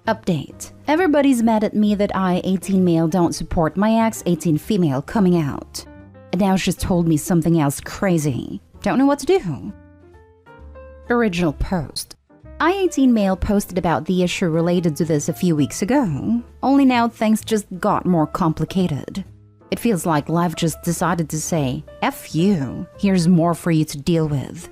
Update. Everybody's mad at me that I, 18 male, don't support my ex, 18 female, coming out. And now she's told me something else crazy. Don't know what to do. Original post. I, 18 male, posted about the issue related to this a few weeks ago. Only now things just got more complicated. It feels like life just decided to say, F you, here's more for you to deal with.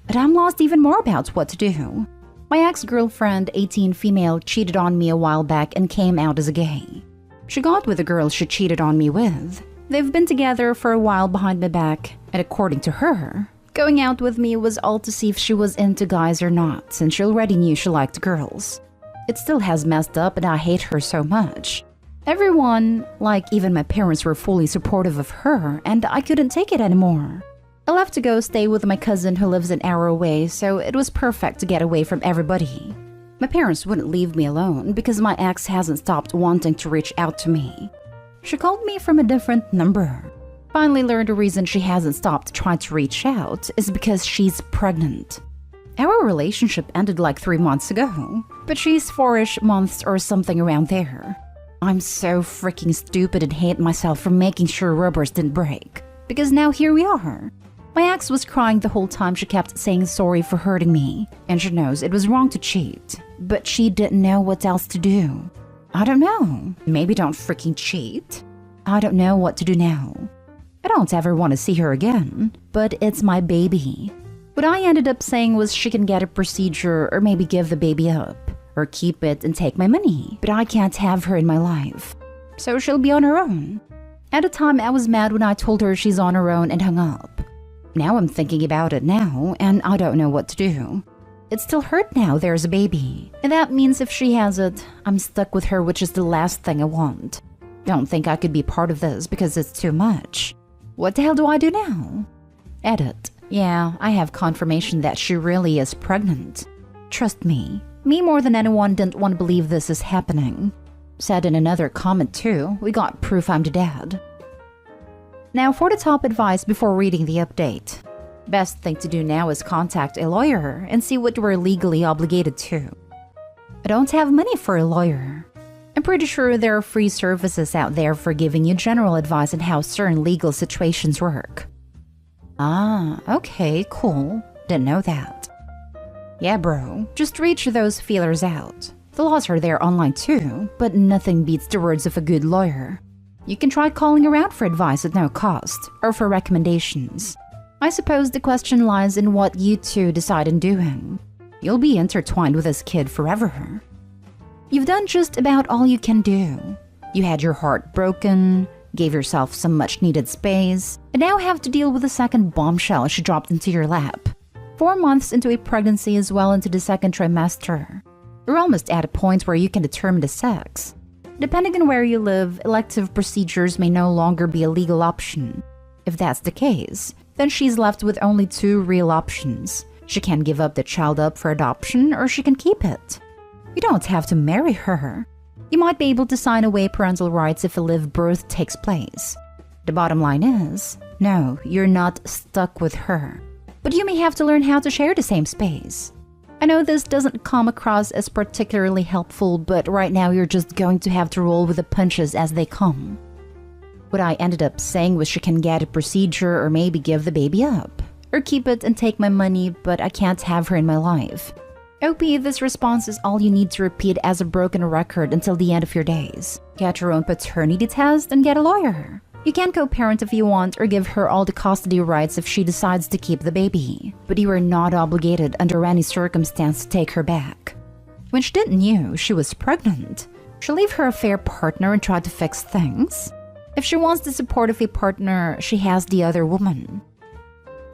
But I'm lost even more about what to do. My ex-girlfriend, 18 female, cheated on me a while back and came out as a gay. She got with the girl she cheated on me with. They've been together for a while behind my back, and according to her, going out with me was all to see if she was into guys or not, since she already knew she liked girls. It still has messed up and I hate her so much. Everyone, like even my parents, were fully supportive of her, and I couldn't take it anymore. I left to go stay with my cousin who lives an hour away, so it was perfect to get away from everybody. My parents wouldn't leave me alone because my ex hasn't stopped wanting to reach out to me. She called me from a different number. Finally learned the reason she hasn't stopped trying to reach out is because she's pregnant. Our relationship ended like 3 months ago, but she's 4-ish months or something around there. I'm so freaking stupid and hate myself for making sure rubbers didn't break, because now here we are. My ex was crying the whole time. She kept saying sorry for hurting me, and she knows it was wrong to cheat, but she didn't know what else to do. I don't know. Maybe don't freaking cheat? I don't know what to do now. I don't ever want to see her again, but it's my baby. What I ended up saying was she can get a procedure or maybe give the baby up, or keep it and take my money, but I can't have her in my life. So she'll be on her own. At the time, I was mad when I told her she's on her own and hung up. Now I'm thinking about it now, and I don't know what to do. It still hurt now there's a baby, and that means if she has it, I'm stuck with her, which is the last thing I want. Don't think I could be part of this because it's too much. What the hell do I do now? Edit. Yeah, I have confirmation that she really is pregnant. Trust me more than anyone didn't want to believe this is happening. Said in another comment too, we got proof I'm the dad. Now for the top advice before reading the update. Best thing to do now is contact a lawyer and see what we're legally obligated to. I don't have money for a lawyer. I'm pretty sure there are free services out there for giving you general advice on how certain legal situations work. Ah, okay, cool. Didn't know that. Yeah, bro, just reach those feelers out. The laws are there online too, but nothing beats the words of a good lawyer. You can try calling around for advice at no cost, or for recommendations. I suppose the question lies in what you two decide on doing. You'll be intertwined with this kid forever. You've done just about all you can do. You had your heart broken, gave yourself some much-needed space, and now have to deal with the second bombshell she dropped into your lap. 4 months into a pregnancy as well into the second trimester. You're almost at a point where you can determine the sex. Depending on where you live, elective procedures may no longer be a legal option. If that's the case, then she's left with only 2 real options. She can give up the child up for adoption, or she can keep it. You don't have to marry her. You might be able to sign away parental rights if a live birth takes place. The bottom line is, no, you're not stuck with her. But you may have to learn how to share the same space. I know this doesn't come across as particularly helpful, but right now you're just going to have to roll with the punches as they come. What I ended up saying was she can get a procedure or maybe give the baby up, or keep it and take my money, but I can't have her in my life. OP, this response is all you need to repeat as a broken record until the end of your days. Get your own paternity test and get a lawyer. You can co-parent if you want or give her all the custody rights if she decides to keep the baby, but you are not obligated under any circumstance to take her back. When she didn't know she was pregnant, she'll leave her affair partner and try to fix things. If she wants the support of a partner, she has the other woman.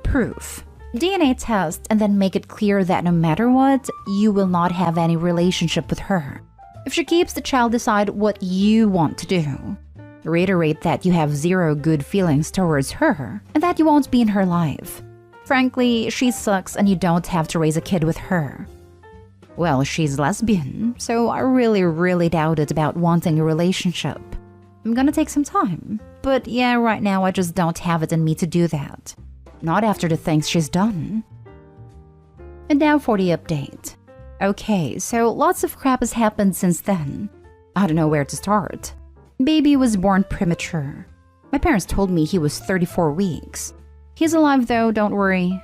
Proof. DNA test and then make it clear that no matter what, you will not have any relationship with her. If she keeps the child, decide what you want to do. Reiterate that you have 0 good feelings towards her and that you won't be in her life. Frankly, she sucks and you don't have to raise a kid with her. Well, she's lesbian, so I really doubt it about wanting a relationship. I'm gonna take some time, but yeah, right now I just don't have it in me to do that. Not after the things she's done. And now for the update. Okay, so lots of crap has happened since then. I don't know where to start. Baby was born premature. My parents told me he was 34 weeks. He's alive though, don't worry.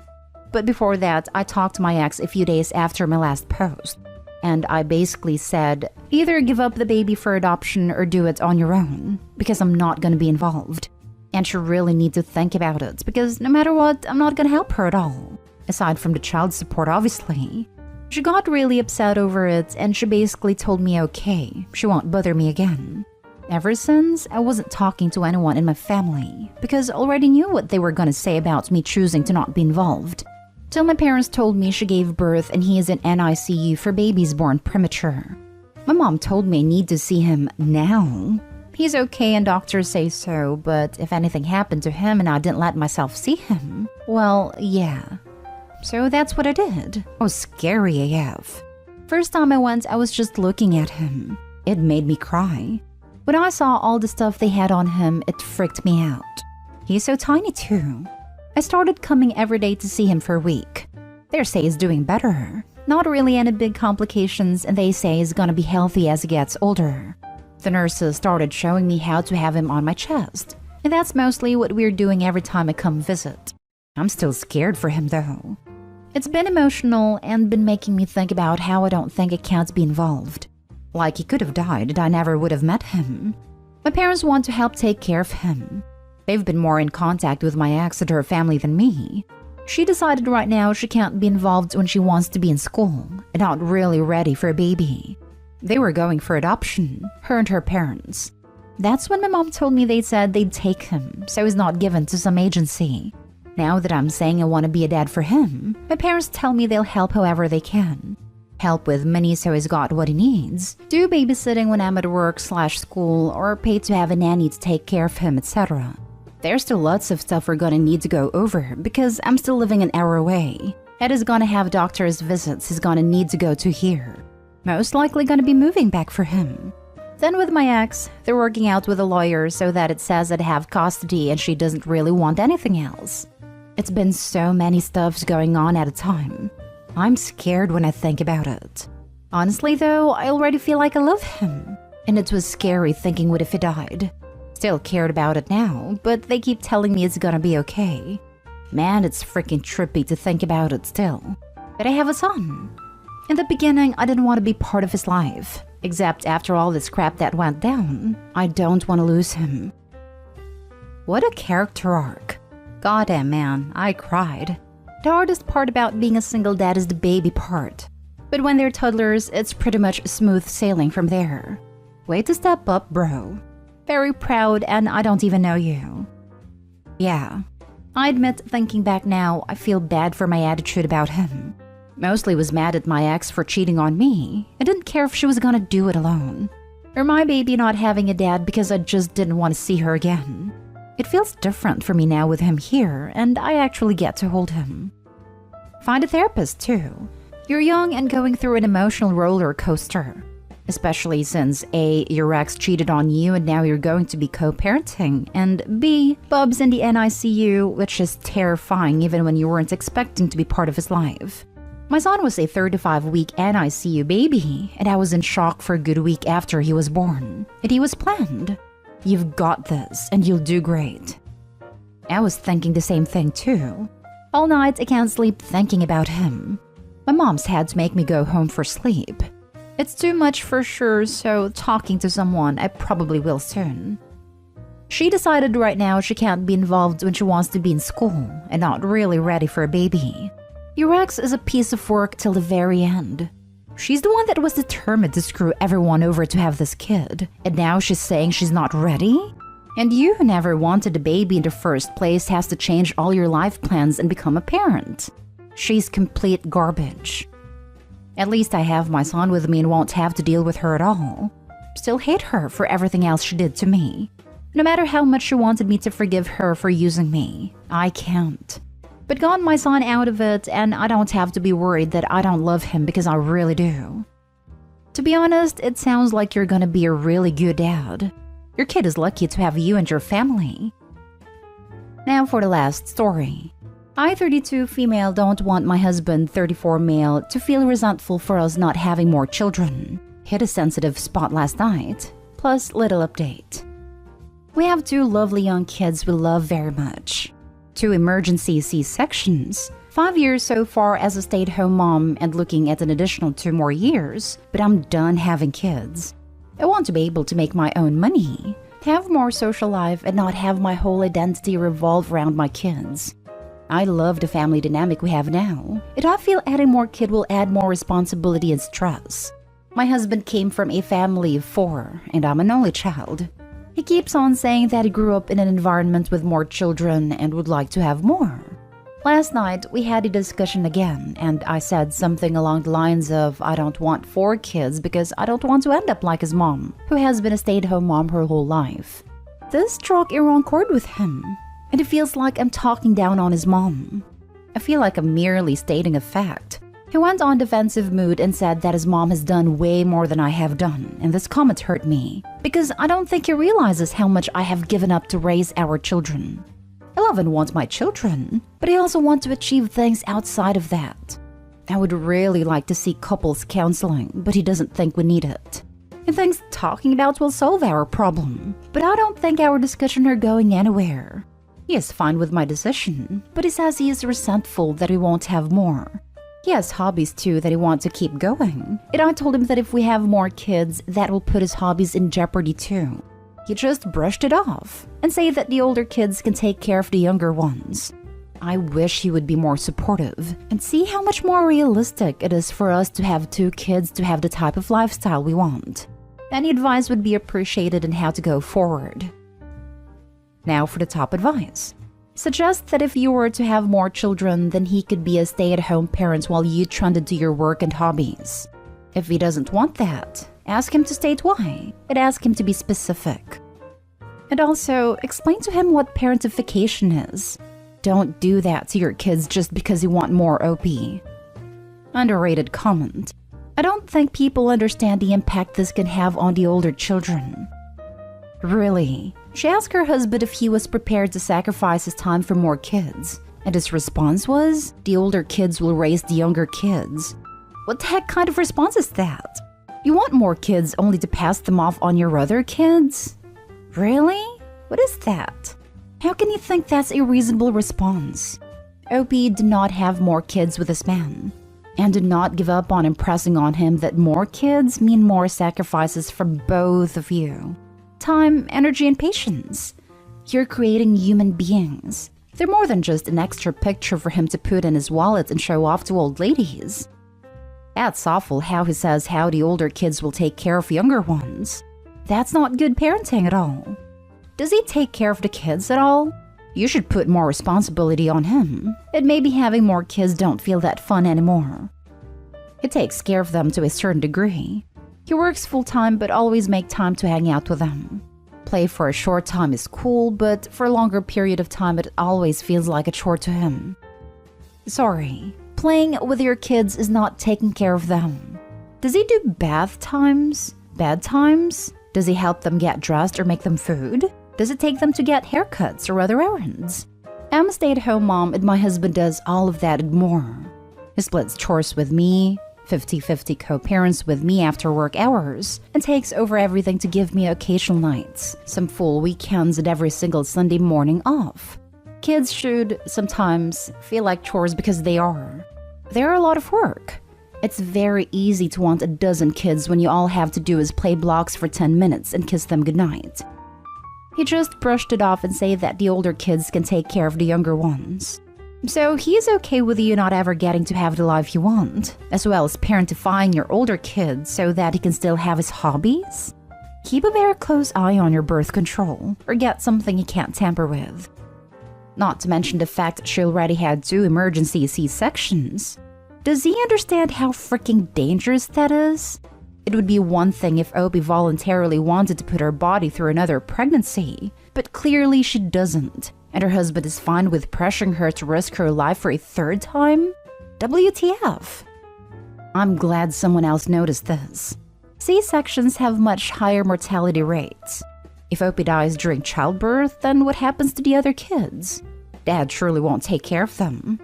But before that, I talked to my ex a few days after my last post. And I basically said, either give up the baby for adoption or do it on your own, because I'm not gonna be involved. And you really need to think about it, because no matter what, I'm not gonna help her at all. Aside from the child support, obviously. She got really upset over it, and she basically told me okay, she won't bother me again. Ever since, I wasn't talking to anyone in my family, because I already knew what they were gonna say about me choosing to not be involved. Till my parents told me she gave birth and he is in NICU for babies born premature. My mom told me I need to see him now. He's okay and doctors say so, but if anything happened to him and I didn't let myself see him, well, yeah. So that's what I did. I was scary AF. First time I went, I was just looking at him. It made me cry. When I saw all the stuff they had on him, it freaked me out. He's so tiny too. I started coming every day to see him for a week. They say he's doing better. Not really any big complications, and they say he's gonna be healthy as he gets older. The nurses started showing me how to have him on my chest, and that's mostly what we're doing every time I come visit. I'm still scared for him though. It's been emotional and been making me think about how I don't think I can't be involved. Like he could have died and I never would have met him. My parents want to help take care of him. They've been more in contact with my ex and her family than me. She decided right now she can't be involved when she wants to be in school and not really ready for a baby. They were going for adoption, her and her parents. That's when my mom told me they said they'd take him, so he's not given to some agency. Now that I'm saying I want to be a dad for him, my parents tell me they'll help however they can. Help with money so he's got what he needs, do babysitting when I'm at work/school, or pay to have a nanny to take care of him, etc. There's still lots of stuff we're gonna need to go over because I'm still living an hour away. Ed is gonna have doctor's visits he's gonna need to go to here. Most likely gonna be moving back for him. Then with my ex, they're working out with a lawyer so that it says I'd have custody and she doesn't really want anything else. It's been so many stuffs going on at a time. I'm scared when I think about it. Honestly though, I already feel like I love him. And it was scary thinking what if he died. Still cared about it now, but they keep telling me it's gonna be okay. Man, it's freaking trippy to think about it still. But I have a son. In the beginning, I didn't want to be part of his life. Except after all this crap that went down, I don't want to lose him. What a character arc. Goddamn man, I cried. The hardest part about being a single dad is the baby part. But when they're toddlers, it's pretty much smooth sailing from there. Way to step up, bro. Very proud, and I don't even know you. Yeah, I admit thinking back now, I feel bad for my attitude about him. Mostly was mad at my ex for cheating on me. I didn't care if she was gonna do it alone. Or my baby not having a dad because I just didn't want to see her again. It feels different for me now with him here, and I actually get to hold him. Find a therapist too. You're young and going through an emotional roller coaster. Especially since A, your ex cheated on you and now you're going to be co-parenting, and B, Bob's in the NICU, which is terrifying even when you weren't expecting to be part of his life. My son was a 35-week NICU baby, and I was in shock for a good week after he was born. And he was planned. You've got this, and you'll do great. I was thinking the same thing too. All night I can't sleep thinking about him. My mom's had to make me go home for sleep. It's too much for sure, so talking to someone, I probably will soon. She decided right now she can't be involved when she wants to be in school and not really ready for a baby. Your ex is a piece of work till the very end. She's the one that was determined to screw everyone over to have this kid, and now she's saying she's not ready? And you who never wanted a baby in the first place has to change all your life plans and become a parent. She's complete garbage. At least I have my son with me and won't have to deal with her at all. Still hate her for everything else she did to me. No matter how much she wanted me to forgive her for using me, I can't. But got my son out of it, and I don't have to be worried that I don't love him because I really do. To be honest, it sounds like you're gonna be a really good dad. Your kid is lucky to have you and your family. Now for the last story. I, 32 female, don't want my husband, 34 male, to feel resentful for us not having more children. Hit a sensitive spot last night. Plus, little update. We have 2 lovely young kids we love very much. 2 emergency C-sections. 5 years so far as a stay-at-home mom and looking at an additional 2 more years, but I'm done having kids. I want to be able to make my own money, have more social life, and not have my whole identity revolve around my kids. I love the family dynamic we have now, and I feel adding more kid will add more responsibility and stress. My husband came from a family of 4, and I'm an only child. He keeps on saying that he grew up in an environment with more children and would like to have more. Last night, we had a discussion again, and I said something along the lines of, I don't want 4 kids because I don't want to end up like his mom, who has been a stay-at-home mom her whole life. This struck a wrong chord with him, and it feels like I'm talking down on his mom. I feel like I'm merely stating a fact. He went on defensive mood and said that his mom has done way more than I have done, and this comment hurt me, because I don't think he realizes how much I have given up to raise our children. I love and want my children, but I also want to achieve things outside of that. I would really like to see couples counseling, but he doesn't think we need it. He thinks talking about will solve our problem, but I don't think our discussion are going anywhere. He is fine with my decision, but he says he is resentful that we won't have more. He has hobbies too that he wants to keep going, and I told him that if we have more kids, that will put his hobbies in jeopardy too. He just brushed it off and said that the older kids can take care of the younger ones. I wish he would be more supportive and see how much more realistic it is for us to have 2 kids to have the type of lifestyle we want. Any advice would be appreciated on how to go forward. Now for the top advice. Suggest that if you were to have more children, then he could be a stay-at-home parent while you trended to your work and hobbies. If he doesn't want that, ask him to state why, and ask him to be specific. And also, explain to him what parentification is. Don't do that to your kids just because you want more OP. Underrated comment. I don't think people understand the impact this can have on the older children. Really? She asked her husband if he was prepared to sacrifice his time for more kids, and his response was, the older kids will raise the younger kids. What the heck kind of response is that? You want more kids only to pass them off on your other kids? Really? What is that? How can you think that's a reasonable response? OP did not have more kids with this man, and did not give up on impressing on him that more kids mean more sacrifices from both of you. Time, energy, and patience. You're creating human beings. They're more than just an extra picture for him to put in his wallet and show off to old ladies. That's awful how he says how the older kids will take care of younger ones. That's not good parenting at all. Does he take care of the kids at all? You should put more responsibility on him. And maybe having more kids don't feel that fun anymore. He takes care of them to a certain degree. He works full-time but always make time to hang out with them. Play for a short time is cool, but for a longer period of time it always feels like a chore to him. Sorry, playing with your kids is not taking care of them. Does he do bath times? Bed times? Does he help them get dressed or make them food? Does it take them to get haircuts or other errands? I'm a stay-at-home mom and my husband does all of that and more. He splits chores with me, 50-50 co-parents with me after work hours, and takes over everything to give me occasional nights, some full weekends, and every single Sunday morning off. Kids should sometimes feel like chores because they are. They're a lot of work. It's very easy to want a dozen kids when you all have to do is play blocks for 10 minutes and kiss them goodnight. He just brushed it off and said that the older kids can take care of the younger ones. So he's okay with you not ever getting to have the life you want, as well as parentifying your older kids so that he can still have his hobbies? Keep a very close eye on your birth control, or get something you can't tamper with. Not to mention the fact that she already had 2 emergency C-sections. Does he understand how freaking dangerous that is? It would be one thing if Opie voluntarily wanted to put her body through another pregnancy, but clearly she doesn't. And her husband is fine with pressuring her to risk her life for a 3rd time? WTF? I'm glad someone else noticed this. C-sections have much higher mortality rates. If Opie dies during childbirth, then what happens to the other kids? Dad surely won't take care of them.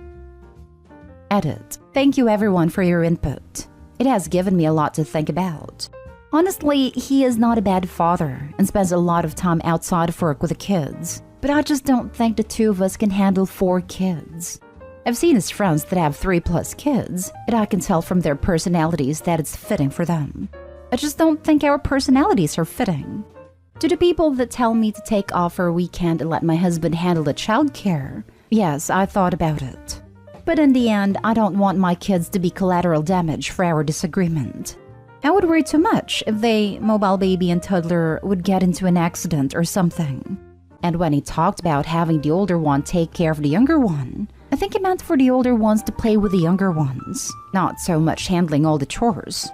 Edit. Thank you everyone for your input. It has given me a lot to think about. Honestly, he is not a bad father and spends a lot of time outside of work with the kids. But I just don't think the two of us can handle 4 kids. I've seen his friends that have 3+ kids, and I can tell from their personalities that it's fitting for them. I just don't think our personalities are fitting. To the people that tell me to take off for a weekend and let my husband handle the childcare, yes, I thought about it. But in the end, I don't want my kids to be collateral damage for our disagreement. I would worry too much if they, mobile baby and toddler, would get into an accident or something. And when he talked about having the older one take care of the younger one, I think he meant for the older ones to play with the younger ones, not so much handling all the chores.